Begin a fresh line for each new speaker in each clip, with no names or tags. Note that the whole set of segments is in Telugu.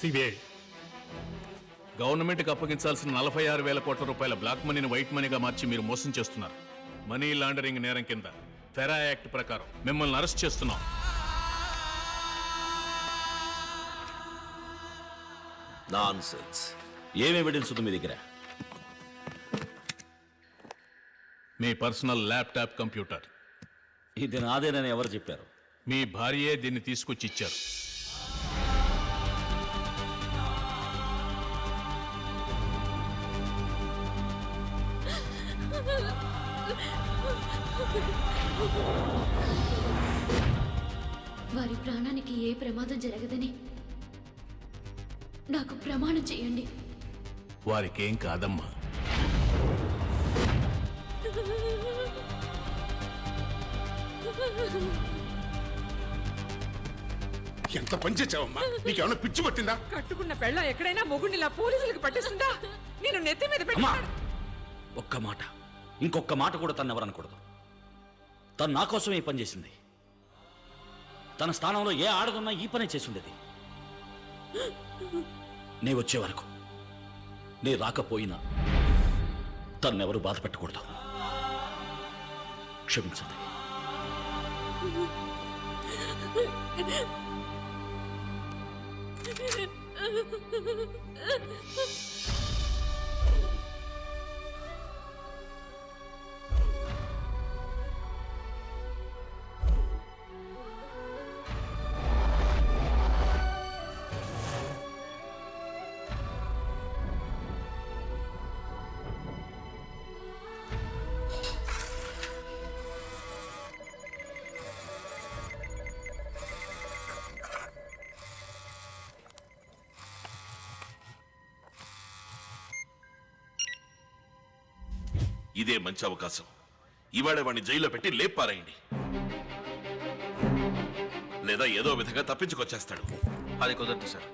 సిబిఐ
గవర్నమెంట్కి అప్పగించాల్సిన 46,000 కోట్ల రూపాయల బ్లాక్ మనీని వైట్ మనీగా మార్చి మీరు మోసం చేస్తున్నారు. మనీ లాండరింగ్ నేరం కింద ఫెరా యాక్ట్ ప్రకారం మిమ్మల్ని అరెస్ట్ చేస్తున్నాం.
నాన్సెన్స్. ఏం ఎవిడెన్స్ ఉంది మీ దగ్గర?
మీ పర్సనల్ ల్యాప్టాప్ కంప్యూటర్.
ఇది నాదేనని ఎవరు చెప్పారు?
మీ భార్యే దీన్ని తీసుకొచ్చి ఇచ్చారు.
వారి ప్రాణానికి ఏ ప్రమాదం జరగదని నాకు ప్రమాణం చేయండి.
వారికేం కాదమ్మా.
ఎంత పని చేసావమ్మా? నీకేమన్నా పిచ్చి పట్టిందా?
కట్టుకున్న పెళ్ళ ఎక్కడైనా మొగుడిలా పోలీసులకు పట్టిస్తుందా? నేను నెత్తి మీద పెట్టి
ఒక్క మాట, ఇంకొక మాట కూడా తను ఎవరనకూడదు. తను నా కోసం ఈ పని చేసింది. తన స్థానంలో ఏ ఆడదున్నా ఈ పనే చేసి ఉండేది. నే వచ్చే వరకు, నే రాకపోయినా తన్నెవరూ బాధ పెట్టకూడదు. క్షమించండి.
ఇదే మంచి అవకాశం. ఇవాళ వాడిని జైల్లో పెట్టి లేపారాయండి, లేదా ఏదో విధంగా తప్పించుకొచ్చేస్తాడు.
అది కుదరదు సార్.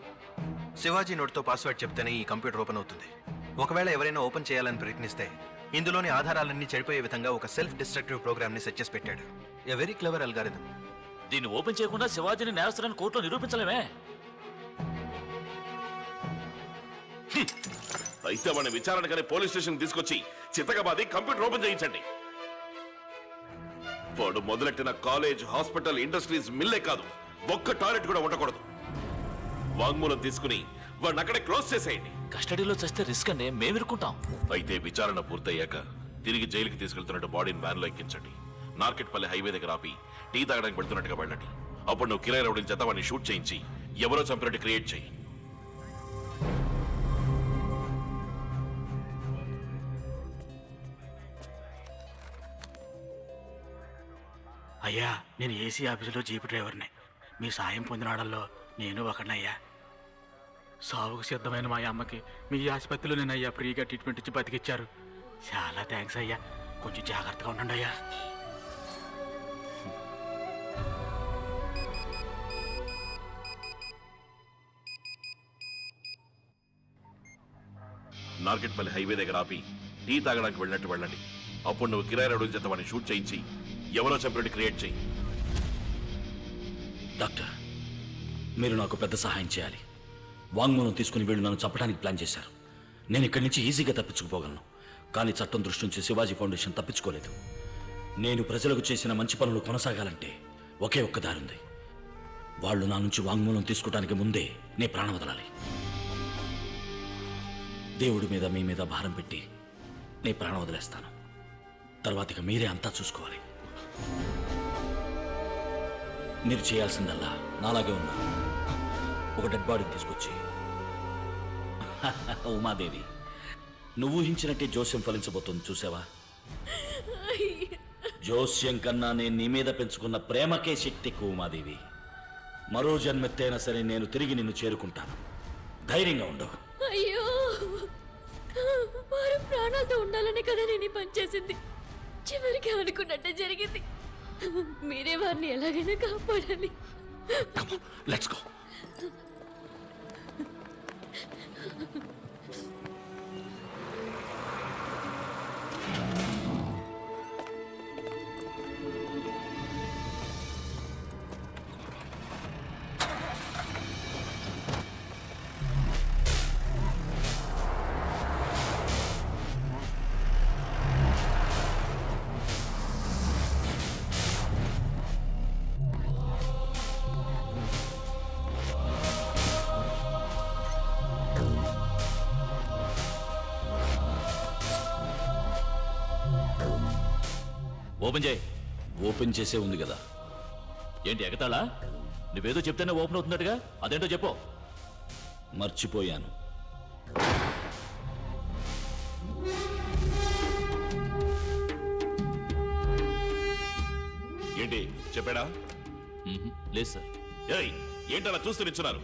శివాజీ నోట్తో పాస్వర్డ్ చెప్తేనే ఈ కంప్యూటర్ ఓపెన్ అవుతుంది. ఒకవేళ ఎవరైనా ఓపెన్ చేయాలని ప్రయత్నిస్తే ఇందులోని ఆధారాలన్నీ చెడిపోయే విధంగా ఒక సెల్ఫ్ డిస్ట్రక్టివ్ ప్రోగ్రామ్ ని సెట్ చేసి పెట్టాడు. A very clever algorithm.
దీన్ని ఓపెన్ చేయకుండా శివాజీని నేరస్తులను కోర్టులో నిరూపించలేమే.
అయితే వాడిని విచారణకని పోలీస్ స్టేషన్ తీసుకొచ్చి చిత్తగబాది కంప్యూటర్ ఓపెన్ చేయించండి. వాడు మొదలెట్టిన కాలేజ్, హాస్పిటల్, ఇండస్ట్రీస్, మిల్లే కాదు, ఒక్క టాయిలెట్ కూడా ఉండకూడదు. వాంగ్మూలం తీసుకుని వాడిని అక్కడే క్లోజ్ చేసేయండి.
కస్టడీలో చేస్తే రిస్క్ అండి, మేము ఇరుక్కుంటాం.
అయితే విచారణ పూర్తయ్యాక తిరిగి జైలుకి తీసుకెళ్తున్నట్టు బాడీని వ్యాన్ లో ఎక్కించండి. నార్కెట్పల్లి హైవే దగ్గర ఆపి టీ తాగడానికి పెడుతున్నట్టుగా వెళ్ళండి. అప్పుడు నువ్వు కిరాయి రౌడీల చేత వాడిని షూట్ చేయించి ఎవరో చంపినట్టు క్రియేట్ చేయి.
అయ్యా, నేను ఏసీ ఆఫీసులో జీపు డ్రైవర్ని. మీ సాయం పొందినాడల్లో నేను ఒకనయ్యా. సావుకు సిద్ధమైన మా అమ్మకి మీ ఆసుపత్రిలో నేను అయ్యా ఫ్రీగా ట్రీట్మెంట్ ఇచ్చి బతికిచ్చారు. చాలా థ్యాంక్స్ అయ్యా. కొంచెం జాగ్రత్తగా ఉండండి అయ్యా.
నార్కెట్పల్లి హైవే దగ్గర ఆపి టీ తాగడానికి వెళ్ళినట్టు వెళ్ళండి. అప్పుడు నువ్వు కిరాయి రౌడీల చేత వాడిని షూట్ చేయించి ఎవరో చంపినట్టు క్రియేట్ చేయి.
డాక్టర్, మీరు నాకు పెద్ద సహాయం చేయాలి. వాంగ్మూలం తీసుకుని వీళ్ళు నన్ను చంపడానికి ప్లాన్ చేశారు. నేను ఇక్కడి నుంచి ఈజీగా తప్పించుకుపోగలను. కానీ చట్టం దృష్టి నుంచి శివాజీ ఫౌండేషన్ తప్పించుకోలేదు. నేను ప్రజలకు చేసిన మంచి పనులు కొనసాగాలంటే ఒకే ఒక్క దారి ఉంది. వాళ్ళు నా నుంచి వాంగ్మూలం తీసుకోవడానికి ముందే నే ప్రాణం వదలాలి. దేవుడి మీద మీ మీద భారం పెట్టి నే ప్రాణం వదిలేస్తాను. తర్వాత ఇక మీరే అంతా చూసుకోవాలి. మీరు చేయాల్సిందల్లా నాలాగే ఉన్నా ఒక డెడ్ బాడీని తీసుకొచ్చి ఉమాదేవి, నువ్వు ఊహించినట్టే జోస్యం ఫలించబోతుంది. చూసావా? జోస్యం కన్నా నేను నీ మీద పెంచుకున్న ప్రేమకే శక్తి ఎక్కువ ఉమాదేవి. మరో జన్మెత్తైనా సరే నేను తిరిగి నిన్ను చేరుకుంటాను. ధైర్యంగా ఉండవు.
అయ్యో, వారు ప్రాణాలతో ఉండాలని కదా నేను ఈ పని చేసింది. చివరికి అనుకున్నట్టే జరిగింది. మీరే వారిని ఎలాగైనా కాపాడాలి.
Let's go. ఓపెన్ చేయి. ఓపెన్ చేసే ఉంది కదా. ఏంటి ఎగతాళా? నువ్వేదో చెప్తేనే ఓపెన్ అవుతున్నట్టుగా, అదేంటో చెప్పు. మర్చిపోయాను.
ఏంటి చెప్పాడా?
లేదు సార్.
ఏయ్, ఏంటలా చూస్తూ నిచ్చున్నారు?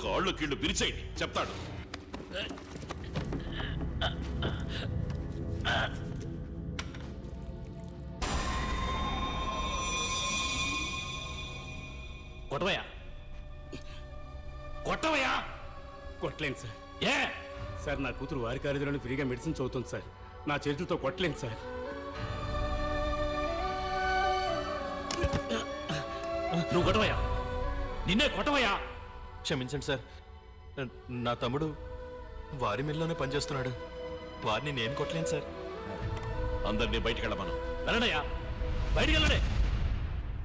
కాళ్ళు కీళ్ళు పిరిచేయండి, చెప్తాడు.
కొట్టవయ్యా, కొట్టవయ్యా.
కొట్టలేను సార్.
ఏ
సార్ నా కూతురు వారి కాలేజీలోనే ఫ్రీగా మెడిసిన్ చదువుతుంది సార్. నా చేతులతో కొట్టలేను సార్.
నువ్వు కొట్టవయ్యా, నిన్నే కొట్టవయ్యా.
క్షమించండి సార్, నా తమ్ముడు వారి మిల్లోనే పనిచేస్తున్నాడు. వారిని నేను కొట్టలేను సార్.
అందరినీ బయటికి వెళ్ళమను.
వెళ్ళడయ్యా, బయటికి వెళ్ళడే.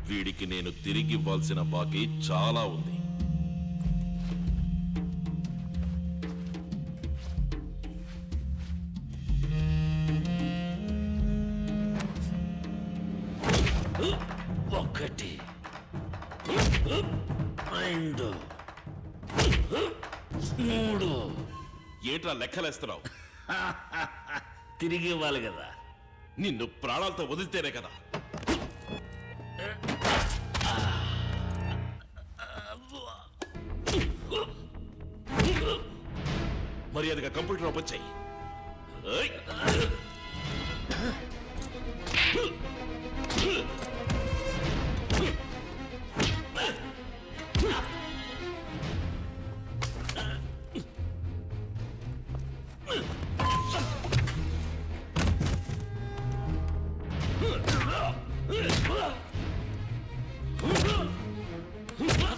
వీడికి నేను తిరిగి ఇవ్వాల్సిన బాకీ చాలా ఉంది.
ఒకటి, రెండు, మూడు.
ఏంట్రా లెక్కలేస్తున్నావు?
తిరిగి ఇవ్వాలి కదా.
నిన్ను ప్రాణాలతో వదిలితేనే కదా. మర్యాదగా కంప్యూటర్ ఓపెన్ చెయ్యి. ఏయ్!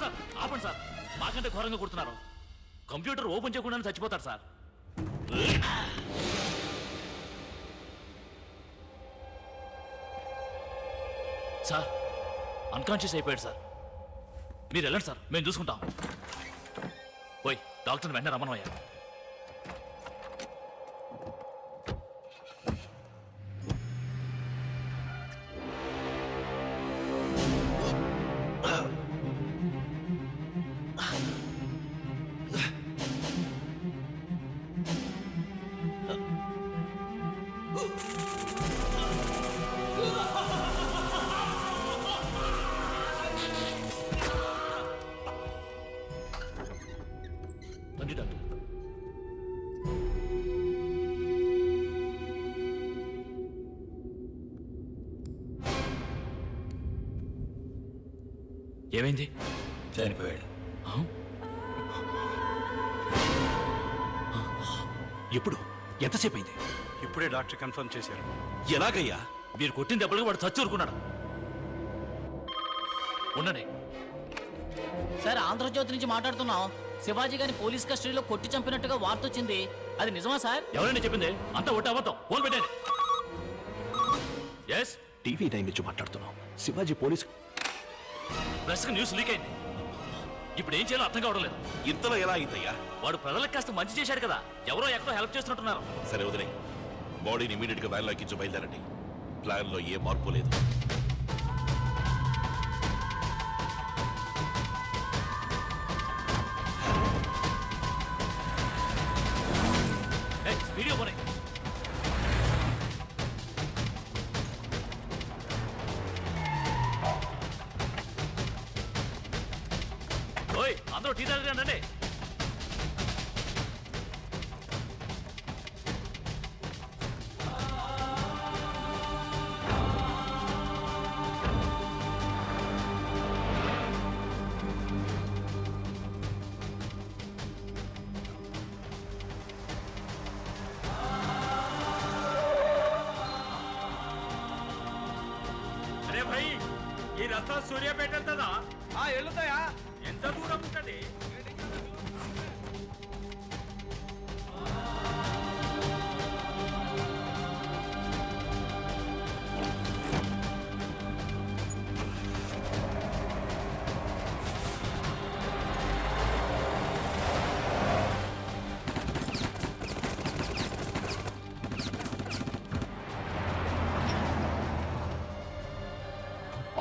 సార్ ఆపండి సార్, మాకంటే ఘోరంగా కొడుతున్నారు. కంప్యూటర్ ఓపెన్ చేయకుండానే చచ్చిపోతారు సార్. సార్ అన్కాన్షియస్ అయిపోయాడు సార్. మీరు వెళ్ళండి సార్, మేము చూసుకుంటాం. ఓయ్ డాక్టర్ని వెంటనే రమ్మనయ్యా. రండి డాక్టర్. ఏమైంది?
చనిపోయాడు.
ఎప్పుడు? ఎంతసేపు అయింది?
ఇప్పుడే డాక్టర్ కన్ఫర్మ్ చేశారు.
ఎలాగయ్యా?
మీరు కొట్టిన దెబ్బలకు వాడు చచ్చూరుకున్నాడు. ఉండండి.
సార్ ఆంధ్రజ్యోతి నుంచి మాట్లాడుతున్నాం. శివాజీ గారిని పోలీస్ కస్టడీలో కొట్టి చంపినట్టుగా వార్త వచ్చింది. అది నిజమా సార్?
ఎవరైనా చెప్పింది? అంతా ఒట్టి అబద్ధం. ఫోన్ పెట్టండి. ఎస్,
టీవీ 9 నుంచి మాట్లాడుతున్నాం. శివాజీ పోలీస్
ప్రెస్కి న్యూస్ లీక్ అయింది. ఇప్పుడు ఏం చేయాలో అర్థం కావడం లేదు.
ఇంతలో ఎలా అయిందయ్యా?
వాడు ప్రజలకు కాస్త మంచి చేశాడు కదా, ఎవరో ఎక్కడో హెల్ప్ చేస్తున్నట్టున్నారు.
సరే వదిలే, బాడీని ఇమీడియట్ గా వ్యాన్లో ఎక్కించి బయలుదేరండి. ప్లాన్ లో ఏ మార్పు లేదు.
వీడియో పోనీ. ఓయ్ అందరూ టీ తాగండి.
అరే భాయ్, ఈ రస్తా సూర్యాపేట వెళ్తుందా? వెళ్తాయా? ఎంత దూరం ఉంటుంది?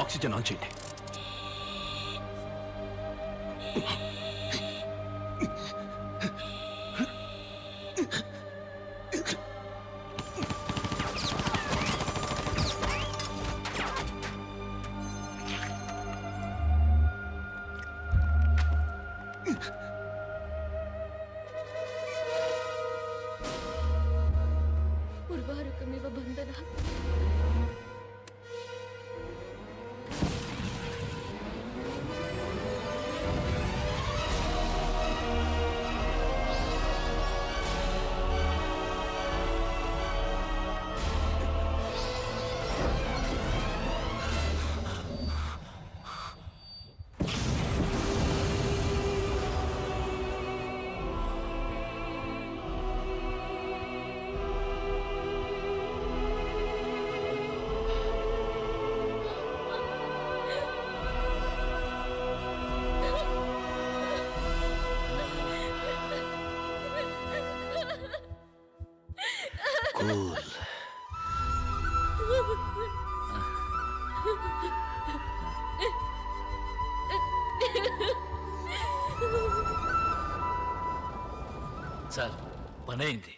ఆక్సిజన్ ఆన్ చేయండి.
ఉర్వారుకమివ బంధన
సార్ పనైంది.